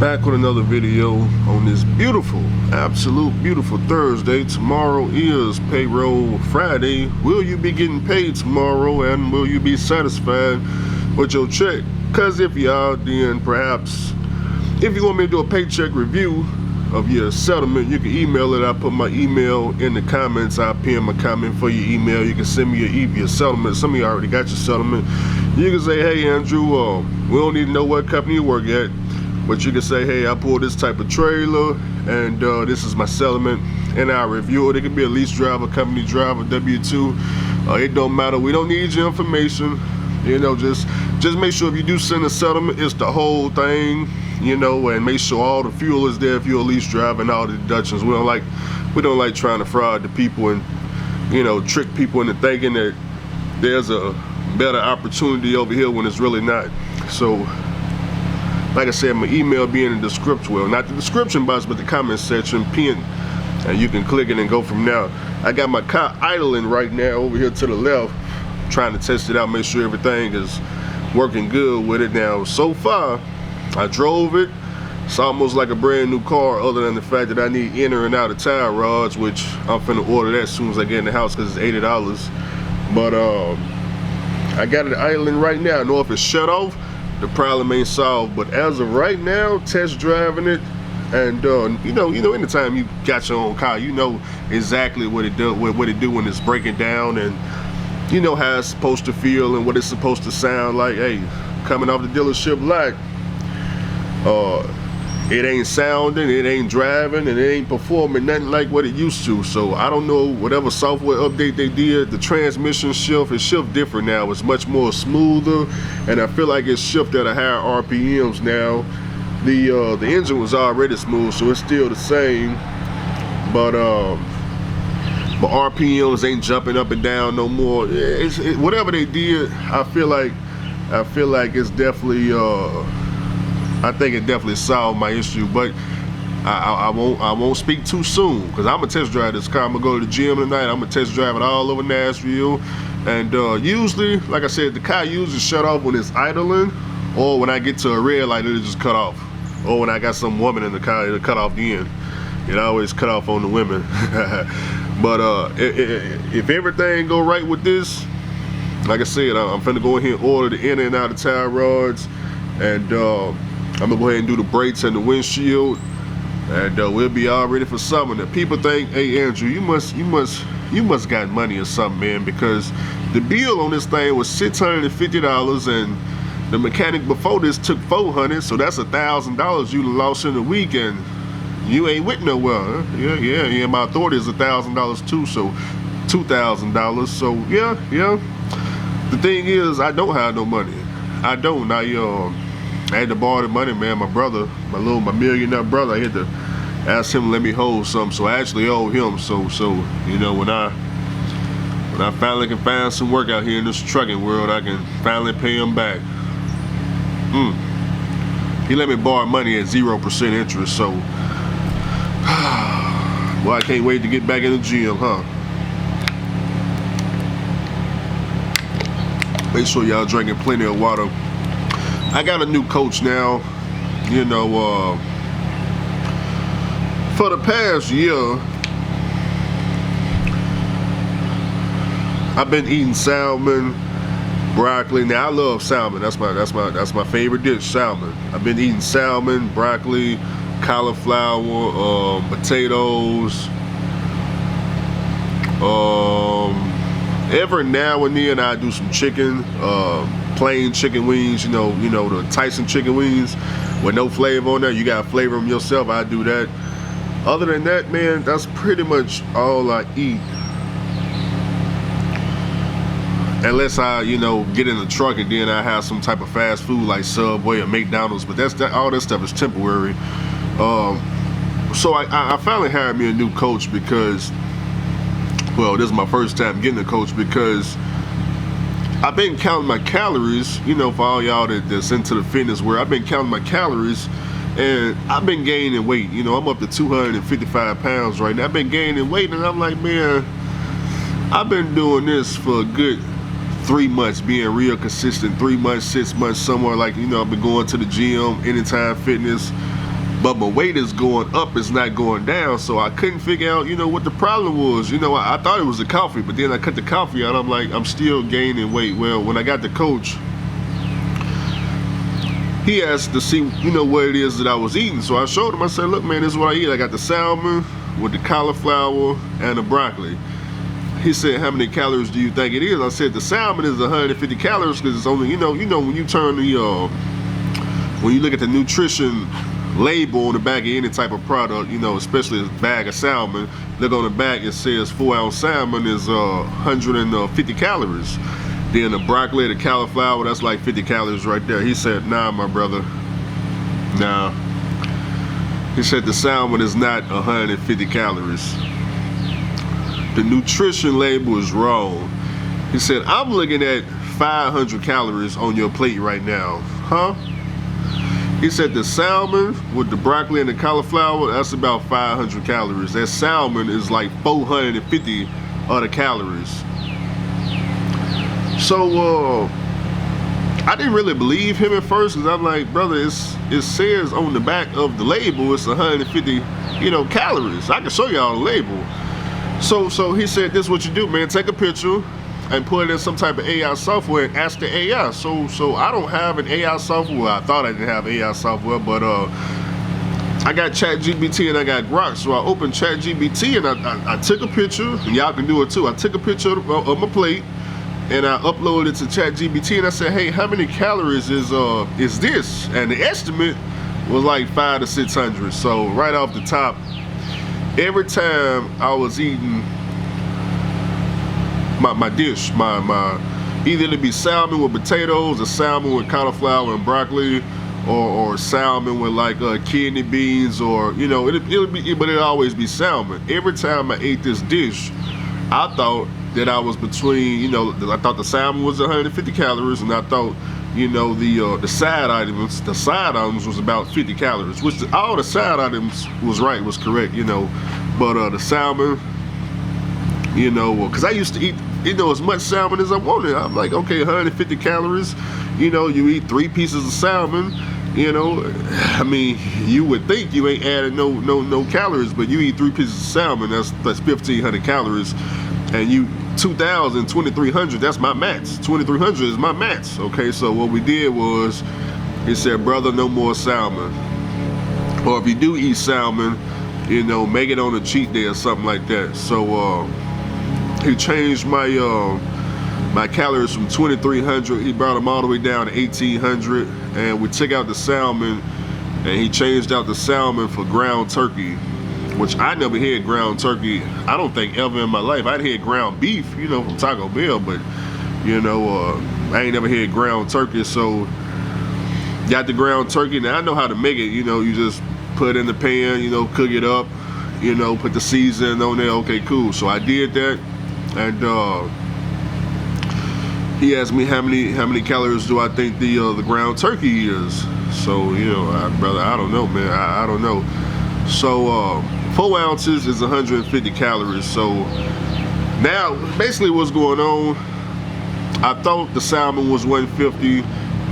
Back with another video on this beautiful, absolute beautiful Thursday. Tomorrow is payroll Friday. Will you be getting paid tomorrow, and will you be satisfied with your check? Because if you are, then perhaps if you want me to do a paycheck review of your settlement, you can email it. I put my email in the comments. I'll pin my comment for your email. You can send me your settlement. Some of you already got your settlement. You can say, hey Andrew, we don't need to know what company you work at, but you can say, hey, I pulled this type of trailer and this is my settlement, and I'll review it. It could be a lease driver, company driver, W-2. It don't matter. We don't need your information. You know, just make sure if you do send a settlement, it's the whole thing, you know, and make sure all the fuel is there if you're a lease driver and all the deductions. We don't like trying to fraud the people and, you know, trick people into thinking that there's a better opportunity over here when it's really not. So, like I said, my email be in the description, well, not the description box, but the comment section, pinned, and you can click it and go from there. I got my car idling right now over here to the left, trying to test it out, make sure everything is working good with it. Now, so far, I drove it. It's almost like a brand new car, other than the fact that I need inner and outer tire rods, which I'm finna order that as soon as I get in the house because it's $80. But I got it idling right now. I know if it's shut off, the problem ain't solved. But as of right now, test driving it, and you know, anytime you got your own car, you know exactly what it do when it's breaking down, and you know how it's supposed to feel and what it's supposed to sound like. Hey, coming off the dealership lot, it ain't sounding, it ain't driving, and it ain't performing nothing like what it used to. So I don't know, whatever software update they did, the transmission shift different now. It's much more smoother, and I feel like it's shifted at higher RPMs now. The engine was already smooth, so it's still the same, but RPMs ain't jumping up and down no more. Whatever they did, I feel like it's definitely I think it definitely solved my issue. But I won't speak too soon, because I'm gonna test drive this car. I'm gonna go to the gym tonight. I'm gonna test drive it all over Nashville, and usually, like I said, the car usually shut off when it's idling, or when I get to a red light, it'll just cut off, or when I got some woman in the car, it'll cut off the end. It always cut off on the women. But if everything go right with this, like I said, I'm finna go ahead and order the inner and outer tire rods, and I'm gonna go ahead and do the brakes and the windshield, and we'll be all ready for summer. Now, people think, hey Andrew, you must got money or something, man, because the bill on this thing was $650, and the mechanic before this took $400, so that's $1,000 you lost in a week, and you ain't with nowhere. Huh? Yeah. My authority is $1,000 too, so $2,000. So yeah. The thing is, I don't have no money. I don't. I had to borrow the money, man. My brother, my millionaire brother, I had to ask him to let me hold some. So I actually owe him. So you know, when I finally can find some work out here in this trucking world, I can finally pay him back. He let me borrow money at 0% interest. So, well, I can't wait to get back in the gym, huh? Make sure y'all drinking plenty of water. I got a new coach now. You know, for the past year, I've been eating salmon, broccoli. Now I love salmon. That's my favorite dish, salmon. I've been eating salmon, broccoli, cauliflower, potatoes. Every now and then I do some chicken, plain chicken wings. You know the Tyson chicken wings with no flavor on there. You gotta flavor them yourself. I do that. Other than that, man, that's pretty much all I eat. Unless I, get in the truck and then I have some type of fast food like Subway or McDonald's, but all that stuff is temporary. So I finally hired me a new coach because, well, this is my first time getting a coach, because I've been counting my calories, for all y'all that's into the fitness world. I've been counting my calories, and I've been gaining weight. I'm up to 255 pounds right now. I've been gaining weight, and I'm like, man, I've been doing this for a good 3 months, being real consistent. 3 months, 6 months, somewhere, like, I've been going to the gym, Anytime Fitness, but my weight is going up, it's not going down. So I couldn't figure out, what the problem was. I thought it was the coffee, but then I cut the coffee out. I'm like, I'm still gaining weight. Well, when I got the coach, he asked to see, what it is that I was eating. So I showed him. I said, look, man, this is what I eat. I got the salmon with the cauliflower and the broccoli. He said, how many calories do you think it is? I said, the salmon is 150 calories because it's only, when you turn the, when you look at the nutrition label on the back of any type of product, especially a bag of salmon, look on the back, it says 4-ounce salmon is 150 calories. Then the broccoli, the cauliflower, that's like 50 calories right there. He said, nah, my brother, nah. He said the salmon is not 150 calories. The nutrition label is wrong. He said, I'm looking at 500 calories on your plate right now. Huh? He said the salmon with the broccoli and the cauliflower, that's about 500 calories. That salmon is like 450 other calories. So I didn't really believe him at first because I'm like, brother, it says on the back of the label it's 150, calories. I can show y'all the label. So he said, this is what you do, man. Take a picture and put it in some type of AI software and ask the AI. So I don't have an AI software. I thought I didn't have AI software, but I got ChatGPT and I got Grok. So I opened ChatGPT and I took a picture, and y'all can do it too. I took a picture of my plate and I uploaded it to ChatGPT and I said, hey, how many calories is this? And the estimate was like 500 to 600. So right off the top, every time I was eating my dish, either it'd be salmon with potatoes or salmon with cauliflower and broccoli, or salmon with like kidney beans, or it'd always be salmon. Every time I ate this dish, I thought that I was between, I thought the salmon was 150 calories, and I thought, the side items was about 50 calories, which all the side items was correct, but the salmon, because I used to eat, as much salmon as I wanted. I'm like, okay, 150 calories, you eat 3 pieces of salmon, I mean, you would think you ain't adding no calories, but you eat 3 pieces of salmon, that's 1,500 calories, and you 2,000, 2,300, that's my max. 2,300 is my max. Okay, so what we did was, he said, brother, no more salmon. Or if you do eat salmon, make it on a cheat day or something like that. So he changed my my calories from 2,300. He brought them all the way down to 1,800, and we took out the salmon, and he changed out the salmon for ground turkey, which I never had ground turkey, I don't think, ever in my life. I'd had ground beef, from Taco Bell, but, I ain't never had ground turkey. So, got the ground turkey. Now, I know how to make it, you just put it in the pan, cook it up, put the seasoning on there. Okay, cool. So, I did that, and he asked me how many calories do I think the ground turkey is. So, brother, I don't know, man. I don't know. So, 4 ounces is 150 calories. So now, basically what's going on, I thought the salmon was 150.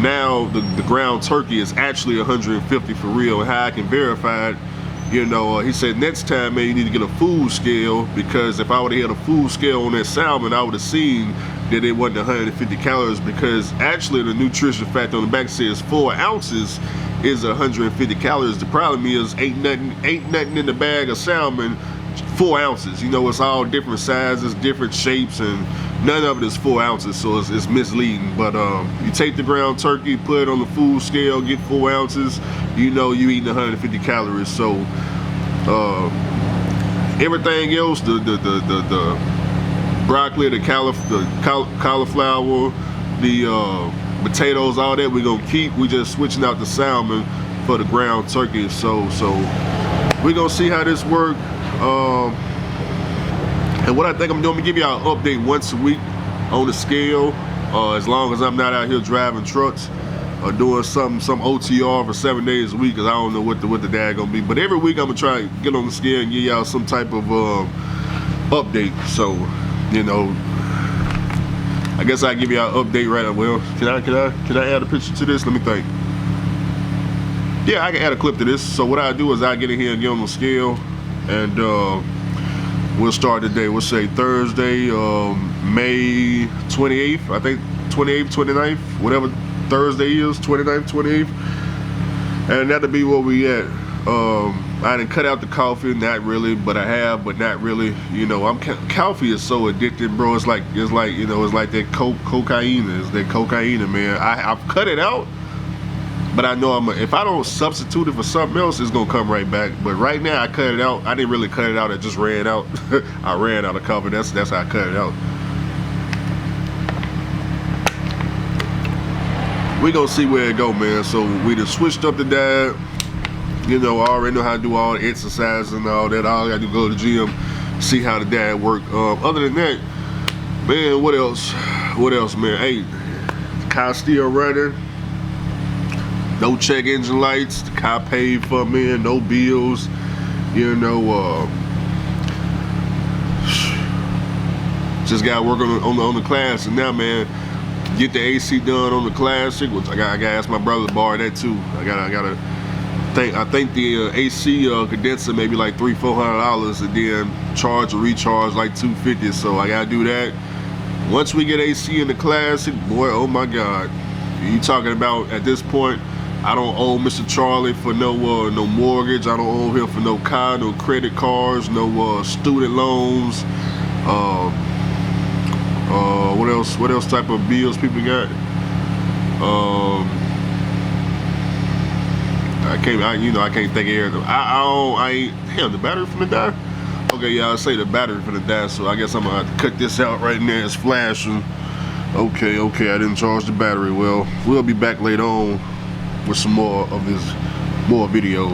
Now the ground turkey is actually 150 for real. And how I can verify it, he said next time, man, you need to get a food scale, because if I would have had a food scale on that salmon, I would have seen that it wasn't 150 calories, because actually the nutrition fact on the back says 4 ounces is 150 calories. The problem is ain't nothing in the bag of salmon 4 ounces. It's all different sizes, different shapes, and none of it is 4 ounces, so it's misleading. But you take the ground turkey, put it on the food scale, get 4 ounces, you eating 150 calories. So everything else, the broccoli, the cauliflower, the potatoes, all that we're gonna keep. We just switching out the salmon for the ground turkey. So we're gonna see how this works. And what I think I'm doing, I'm gonna give y'all an update once a week on the scale, as long as I'm not out here driving trucks or doing some OTR for 7 days a week, because I don't know what the dag gonna be. But every week I'm gonna try to get on the scale and give y'all some type of update. So, I guess I'll give y'all an update right now. Well, can I add a picture to this? Let me think. Yeah, I can add a clip to this. So what I do is I get in here and get on the scale, and we'll start the day. We'll say Thursday, May 28th. I think 28th, 29th, whatever Thursday is, 29th, 28th. And that'll be where we at. I didn't cut out the coffee, not really, but I have, but not really. You know, coffee is so addicting, bro. It's like you know, it's like that cocaine. It's that cocaine, man. I've cut it out, but I know if I don't substitute it for something else, it's gonna come right back. But right now, I cut it out. I didn't really cut it out. It just ran out. I ran out of coffee. That's how I cut it out. We gonna see where it go, man. So we just switched up the diet. You know, I already know how to do all the exercise and all that. All I gotta do go to the gym, see how the diet work. Other than that, man, what else? What else, man? Hey, the car still running. No check engine lights. The car paid for, man. No bills. You know, just gotta work on the Classic now, man. Get the AC done on the Classic, which I gotta ask my brother to borrow that too. I think the AC condenser maybe like $300-400, and then charge or recharge like $250. So I gotta do that. Once we get AC in the Classic, boy, oh my God, you talking about at this point? I don't owe Mr. Charlie for no mortgage. I don't owe him for no car, no credit cards, no student loans. What else type of bills people got? I can't think of everything. Damn, the battery finna die? Okay, yeah, I'll say the battery finna die, so I guess I'm gonna have to cut this out right now. It's flashing. Okay, I didn't charge the battery. Well, we'll be back later on with some more videos.